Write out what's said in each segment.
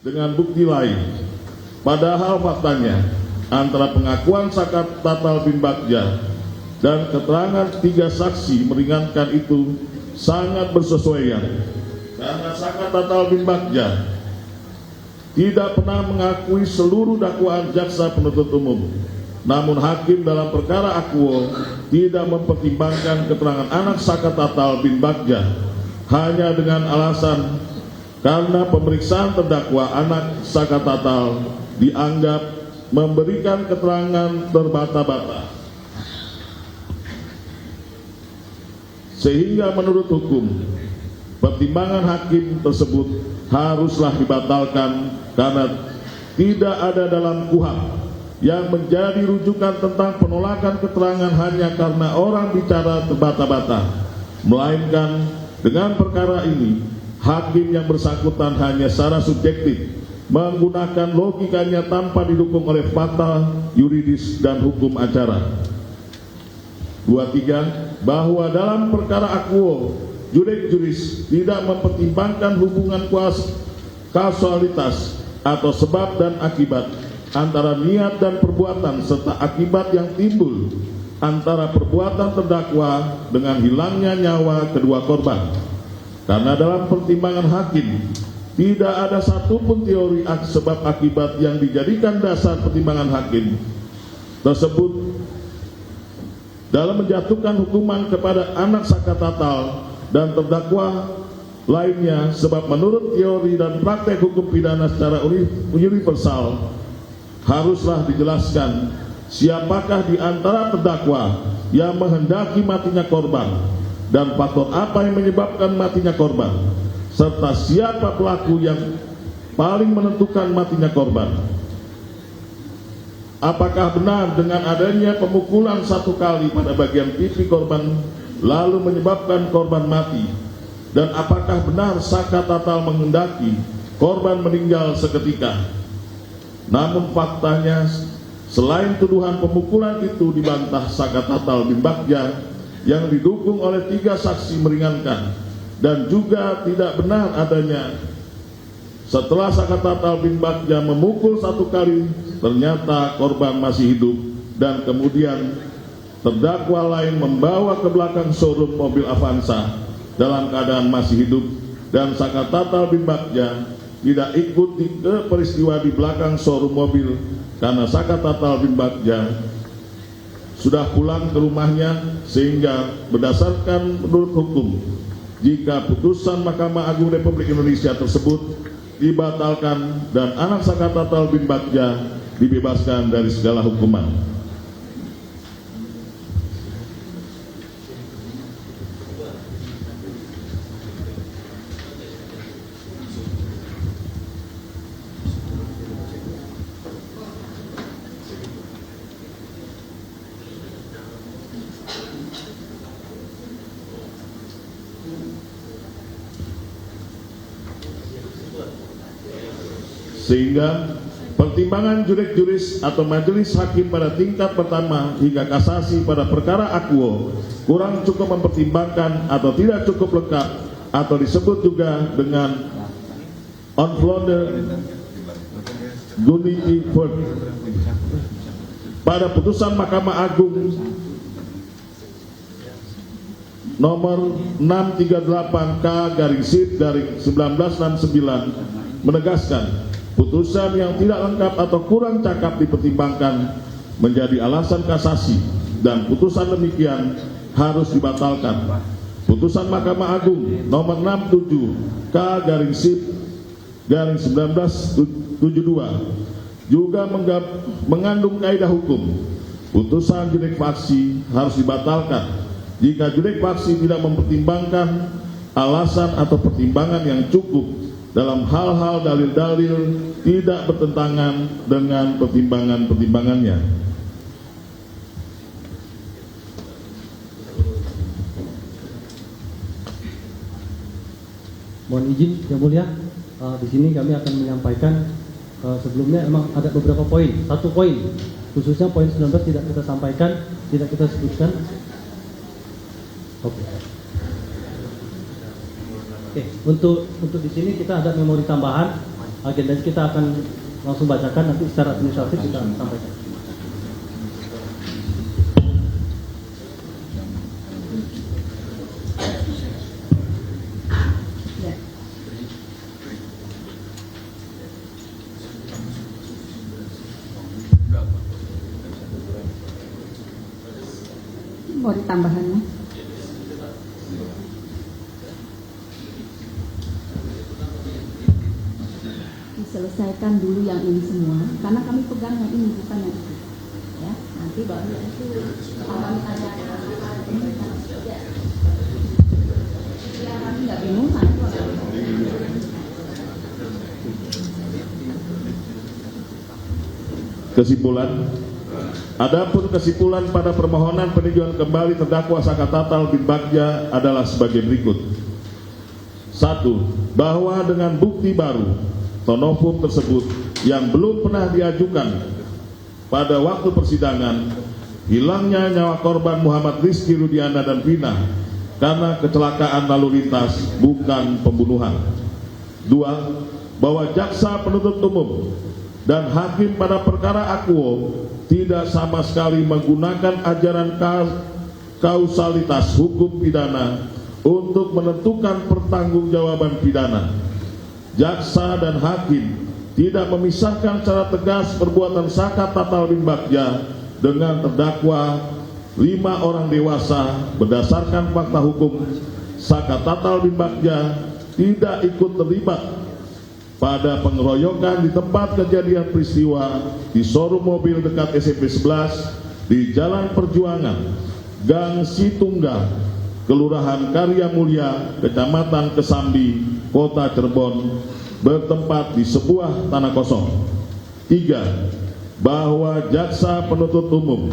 dengan bukti lain. Padahal faktanya antara pengakuan Sakat Tatal bin Bagja dan keterangan 3 saksi meringankan itu sangat bersesuaian, karena Sakat Tatal bin Bagja tidak pernah mengakui seluruh dakwaan jaksa penuntut umum. Namun hakim dalam perkara akuo tidak mempertimbangkan keterangan anak Sakat Tatal bin Bagja hanya dengan alasan karena pemeriksaan terdakwa anak Sakat Tatal dianggap memberikan keterangan terbata-bata, sehingga menurut hukum pertimbangan hakim tersebut haruslah dibatalkan karena tidak ada dalam KUHP yang menjadi rujukan tentang penolakan keterangan hanya karena orang bicara terbata-bata, melainkan dengan perkara ini hakim yang bersangkutan hanya secara subjektif menggunakan logikanya tanpa didukung oleh fakta yuridis dan hukum acara. 23. Bahwa dalam perkara akuo judek juris tidak mempertimbangkan hubungan kausalitas atau sebab dan akibat antara niat dan perbuatan serta akibat yang timbul antara perbuatan terdakwa dengan hilangnya nyawa kedua korban. Karena dalam pertimbangan hakim tidak ada satupun teori sebab akibat yang dijadikan dasar pertimbangan hakim tersebut dalam menjatuhkan hukuman kepada anak Sakat Tatal dan terdakwa lainnya, sebab menurut teori dan praktek hukum pidana secara universal haruslah dijelaskan siapakah di antara terdakwa yang menghendaki matinya korban dan faktor apa yang menyebabkan matinya korban, serta siapa pelaku yang paling menentukan matinya korban. Apakah benar dengan adanya pemukulan 1 kali pada bagian pipi korban lalu menyebabkan korban mati, dan apakah benar Sakat Tatal menghendaki korban meninggal seketika? Namun faktanya selain tuduhan pemukulan itu dibantah Sakat Tatal bin Bagja yang didukung oleh 3 saksi meringankan, dan juga tidak benar adanya setelah Sakat Tatal bin Bagja memukul 1 kali ternyata korban masih hidup, dan kemudian terdakwa lain membawa ke belakang showroom mobil Avanza dalam keadaan masih hidup, dan Sakat Tatal bin Bagja tidak ikut ke peristiwa di belakang showroom mobil karena Sakat Tatal bin Bagja sudah pulang ke rumahnya, sehingga berdasarkan menurut hukum jika putusan Mahkamah Agung Republik Indonesia tersebut dibatalkan dan anak Sakat Tatal bin Bagja dibebaskan dari segala hukuman. Sehingga pertimbangan judek juris atau majelis hakim pada tingkat pertama hingga kasasi pada perkara akuo kurang cukup mempertimbangkan atau tidak cukup lengkap, atau disebut juga dengan unfounded unity pada putusan Mahkamah Agung nomor 638K/1969 menegaskan putusan yang tidak lengkap atau kurang cakap dipertimbangkan menjadi alasan kasasi, dan putusan demikian harus dibatalkan. Putusan Mahkamah Agung nomor 67K/1972 juga mengandung kaidah hukum. Putusan judek faksi harus dibatalkan jika judek faksi tidak mempertimbangkan alasan atau pertimbangan yang cukup dalam hal-hal dalil-dalil tidak bertentangan dengan pertimbangan-pertimbangannya. Mohon izin Yang Mulia, di sini kami akan menyampaikan sebelumnya emang ada beberapa poin. 1 poin, khususnya poin 19 tidak kita sampaikan, tidak kita sebutkan. Oke, untuk di sini kita ada memori tambahan agenda kita akan langsung bacakan, nanti secara administratif kita sampaikan. Mau ditambahannya? Diselesaikan dulu yang ini semua, karena kami pegang yang ini bukan yang itu. Ya, nanti baru itu kami tanyakan. Ya, kami nggak bingung, nanti Kesimpulan. Adapun kesimpulan pada permohonan peninjauan kembali terdakwa Saka Tatal bin Bagja adalah sebagai berikut. 1. Bahwa dengan bukti baru tonofum tersebut yang belum pernah diajukan pada waktu persidangan, hilangnya nyawa korban Muhammad Rizky Rudiana dan Vina karena kecelakaan lalu lintas, bukan pembunuhan. 2. Bahwa jaksa penuntut umum dan hakim pada perkara akuo tidak sama sekali menggunakan ajaran kausalitas hukum pidana untuk menentukan pertanggungjawaban pidana. Jaksa dan hakim tidak memisahkan secara tegas perbuatan Saka Tatal bin Bagja dengan terdakwa 5 orang dewasa berdasarkan fakta hukum. Saka Tatal bin Bagja tidak ikut terlibat pada pengeroyokan di tempat kejadian peristiwa di showroom mobil dekat SMP 11 di Jalan Perjuangan, Gang Situngga, Kelurahan Karya Mulia, Kecamatan Kesambi, Kota Cirebon, bertempat di sebuah tanah kosong. 3. Bahwa jaksa penuntut umum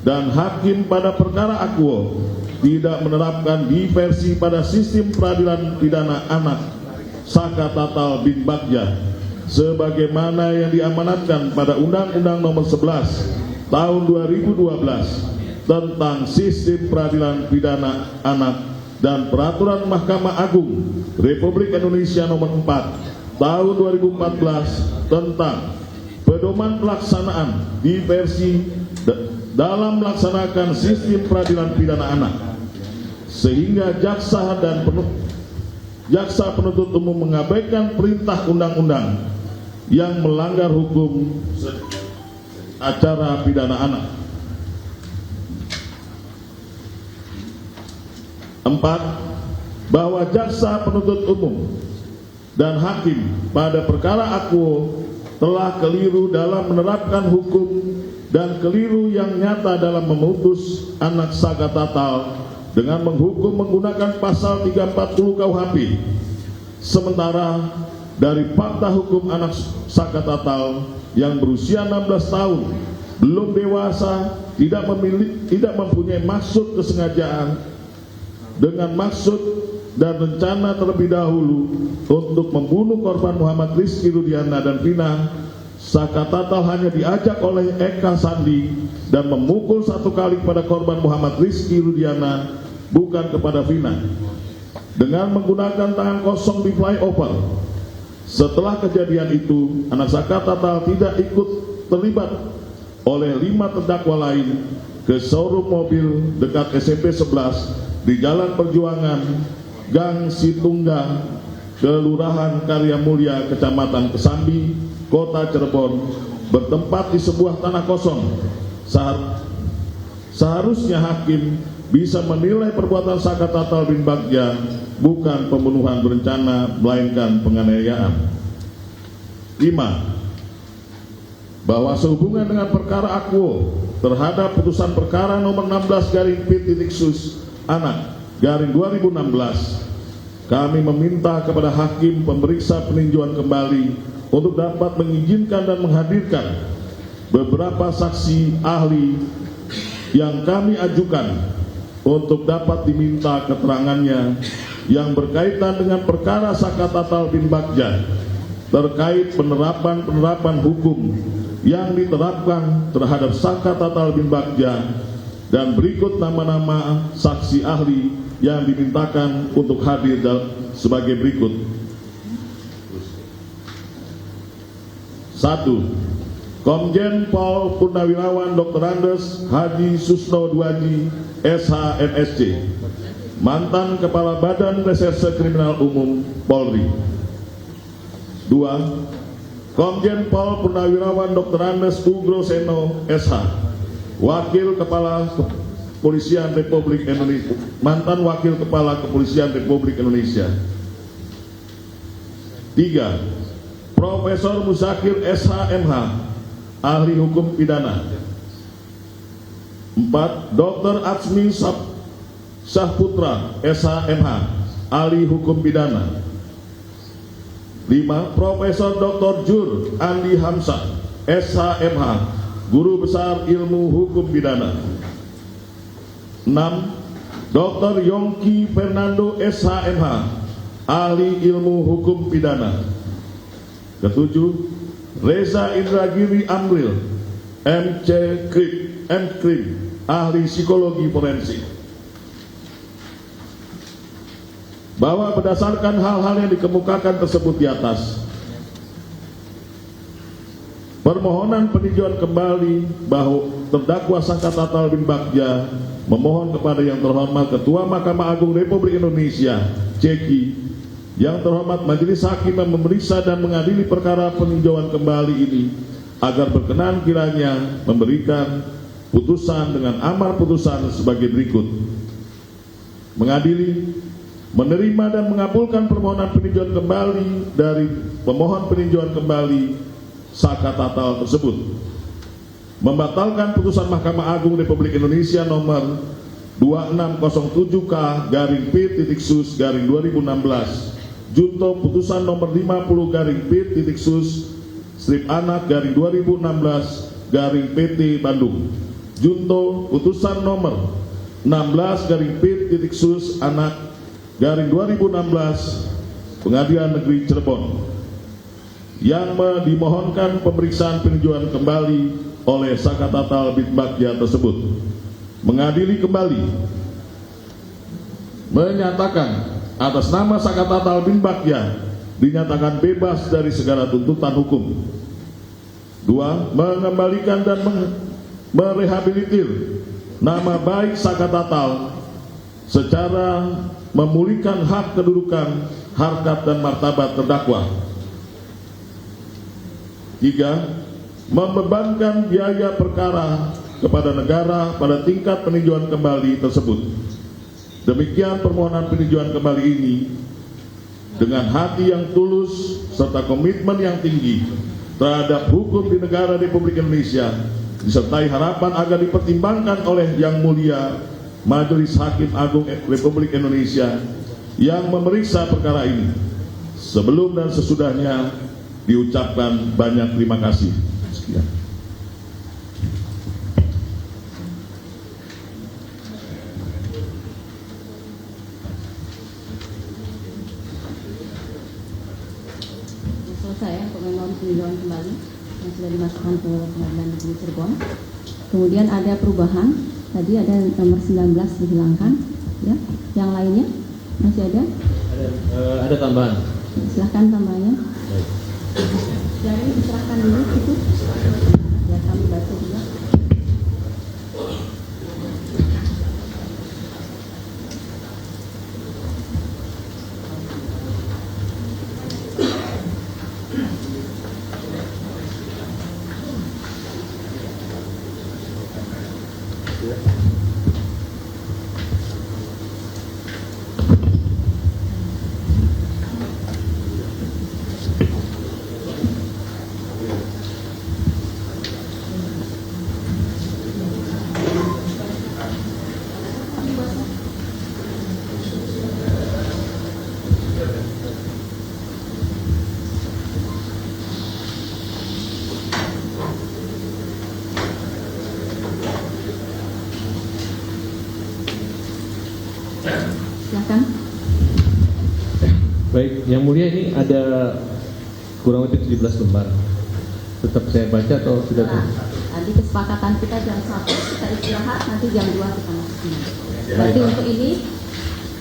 dan hakim pada perkara akuo tidak menerapkan diversi pada sistem peradilan pidana anak Saka Tatal bin Bagja sebagaimana yang diamanatkan pada Undang-Undang Nomor 11 Tahun 2012 tentang sistem peradilan pidana anak dan Peraturan Mahkamah Agung Republik Indonesia Nomor 4 Tahun 2014 tentang pedoman pelaksanaan diversi dalam melaksanakan sistem peradilan pidana anak, sehingga jaksa penuntut umum mengabaikan perintah undang-undang yang melanggar hukum acara pidana anak. 4. Bahwa jaksa penuntut umum dan hakim pada perkara akuo telah keliru dalam menerapkan hukum dan keliru yang nyata dalam memutus anak Saka Tatal dengan menghukum menggunakan pasal 340 KUHP. Sementara dari fakta hukum anak Saka Tatal yang berusia 16 tahun, belum dewasa, tidak mempunyai maksud kesengajaan dengan maksud dan rencana terlebih dahulu untuk membunuh korban Muhammad Rizky Rudiana dan Vina, Saka Tatal hanya diajak oleh Eka Sandi dan memukul 1 kali kepada korban Muhammad Rizky Rudiana, bukan kepada Vina, dengan menggunakan tangan kosong di flyover. Setelah kejadian itu, anak Saka Tatal tidak ikut terlibat oleh 5 terdakwa lain ke showroom mobil dekat SMP 11 di Jalan Perjuangan, Gang Situngga, Kelurahan Karya Mulia, Kecamatan Kesambi, Kota Cirebon, bertempat di sebuah tanah kosong. Seharusnya hakim bisa menilai perbuatan Saka Tatal bin Bagja bukan pembunuhan berencana, melainkan penganiayaan. 5. Bahwa sehubungan dengan perkara akuo terhadap putusan perkara nomor 16/P.Sus anak /2016, kami meminta kepada hakim pemeriksa peninjauan kembali untuk dapat mengizinkan dan menghadirkan beberapa saksi ahli yang kami ajukan untuk dapat diminta keterangannya yang berkaitan dengan perkara Saka Tatal bin Bagja terkait penerapan hukum yang diterapkan terhadap Saka Tatal bin Bagja, dan berikut nama-nama saksi ahli yang dimintakan untuk hadir sebagai berikut. 1. Komjen Pol Purnawirawan Dr. Andes Haji Susno Duaji, SH MSc, mantan Kepala Badan Reserse Kriminal Umum Polri. 2. Komjen Pol Purnawirawan Dr. Andes Ugroseno, SH, Wakil Kepala Kepolisian Republik Indonesia, mantan Wakil Kepala Kepolisian Republik Indonesia. 3. Profesor Muzakir SH.MH, Ahli Hukum Pidana. 4. Dr. Atsmi Syahputra SH.MH, Ahli Hukum Pidana. 5. Profesor Dr. Jur Andi Hamzah SH.MH, Guru Besar Ilmu Hukum Pidana. 6. Dr. Yongki Fernando SH.MH, Ahli Ilmu Hukum Pidana. 7. Reza Indragiri Amril M.Krim, Ahli Psikologi Forensik. Bahwa berdasarkan hal-hal yang dikemukakan tersebut di atas, permohonan peninjauan kembali bahwa terdakwa Sangka Tatal bin Bagja memohon kepada yang terhormat Ketua Mahkamah Agung Republik Indonesia Ceki, yang terhormat Majelis Hakim yang memeriksa dan mengadili perkara peninjauan kembali ini, agar berkenan kiranya memberikan putusan dengan amar putusan sebagai berikut. Mengadili, menerima dan mengabulkan permohonan peninjauan kembali dari pemohon peninjauan kembali Saka Tatal tersebut. Membatalkan putusan Mahkamah Agung Republik Indonesia nomor 2607K-P.Sus-2016 Junto putusan nomor 50-P.Anak-2016-PT Bandung. Junto putusan nomor 16-P.Sus-Anak-2016 Pengadilan Negeri Cirebon, yang dimohonkan pemeriksaan peninjauan kembali oleh Saka Tatal bin Bagja tersebut. Mengadili kembali, menyatakan atas nama Saka Tatal bin Bagja dinyatakan bebas dari segala tuntutan hukum. 2. Mengembalikan dan merehabilitir nama baik Saka Tatal secara memulihkan hak kedudukan, harkat dan martabat terdakwa. 3. Membebankan biaya perkara kepada negara pada tingkat peninjauan kembali tersebut. Demikian permohonan peninjauan kembali ini dengan hati yang tulus serta komitmen yang tinggi terhadap hukum di negara Republik Indonesia, disertai harapan agar dipertimbangkan oleh Yang Mulia Majelis Hakim Agung Republik Indonesia yang memeriksa perkara ini. Sebelum dan sesudahnya diucapkan banyak terima kasih. Sekian. Selesai ya pemohonan peninjauan kembali yang sudah dimasukkan ke Pengadilan Negeri Cirebon. Kemudian ada perubahan, tadi ada nomor 19 dihilangkan, ya. Yang lainnya masih ada? Ada tambahan. Silahkan tambahnya. Jadi diserahkan dulu itu. Ya kami baca juga. Silakan. Baik, Yang Mulia, ini ada kurang lebih 17 lembar. Tetap saya baca atau sudah? Tadi kesepakatan kita jam 1 kita istirahat, nanti jam 2 kita masuk sini. Berarti untuk ini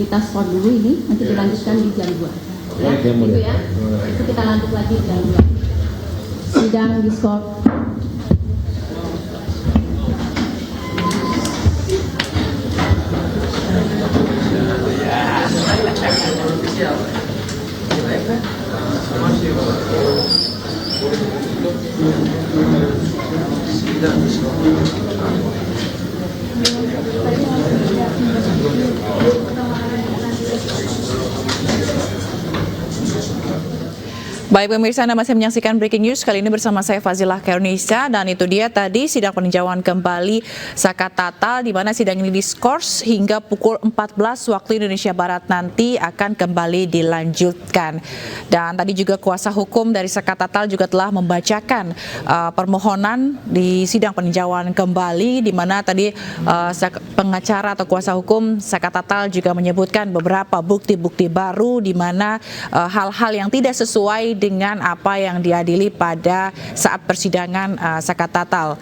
kita stop dulu ini, nanti dilanjutkan di jam 2. Ya, Baik, Yang Mulia. itu ya. Itu kita lanjut lagi jam 2. Sidang diskors. Baik pemirsa, Anda masih menyaksikan Breaking News kali ini bersama saya Fazilah Kairunisa, dan itu dia tadi sidang peninjauan kembali Zakat Tatal, di mana sidang ini diskors hingga pukul 14 waktu Indonesia Barat nanti akan kembali dilanjutkan. Dan tadi juga kuasa hukum dari Zakat Tatal juga telah membacakan permohonan di sidang peninjauan kembali, di mana tadi pengacara atau kuasa hukum Zakat Tatal juga menyebutkan beberapa bukti-bukti baru, di mana hal-hal yang tidak sesuai dengan apa yang diadili pada saat persidangan Zakat Tatal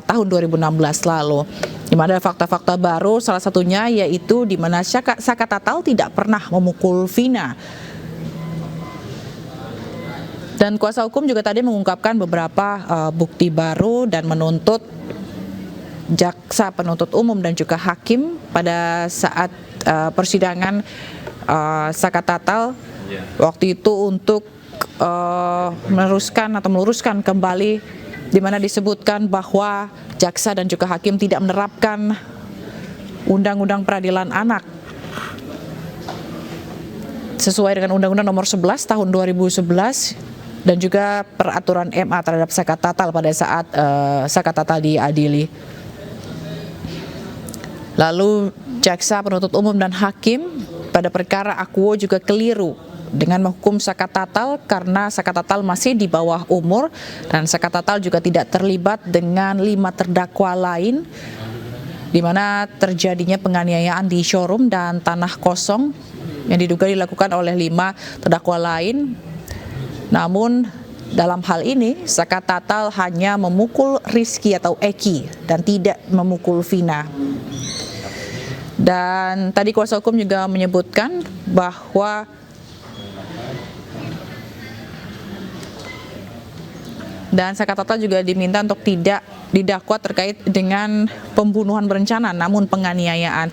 tahun 2016 lalu. Di mana ada fakta-fakta baru, salah satunya yaitu di mana Zakat Tatal tidak pernah memukul Vina. Dan kuasa hukum juga tadi mengungkapkan beberapa bukti baru dan menuntut jaksa penuntut umum dan juga hakim pada saat persidangan Zakat Tatal waktu itu untuk meluruskan kembali, di mana disebutkan bahwa jaksa dan juga hakim tidak menerapkan Undang-Undang Peradilan Anak sesuai dengan Undang-Undang Nomor 11 Tahun 2011 dan juga peraturan MA terhadap Zakat Tatal pada saat Zakat Tatal diadili. Lalu jaksa penuntut umum dan hakim pada perkara Akuo juga keliru dengan menghukum Zakat Tatal karena Zakat Tatal masih di bawah umur, dan Zakat Tatal juga tidak terlibat dengan 5 terdakwa lain, di mana terjadinya penganiayaan di showroom dan tanah kosong yang diduga dilakukan oleh 5 terdakwa lain. Namun dalam hal ini Zakat Tatal hanya memukul Rizky atau Eki dan tidak memukul Vina. Dan tadi kuasa hukum juga menyebutkan bahwa dan Zakat Tatal juga diminta untuk tidak didakwa terkait dengan pembunuhan berencana namun penganiayaan.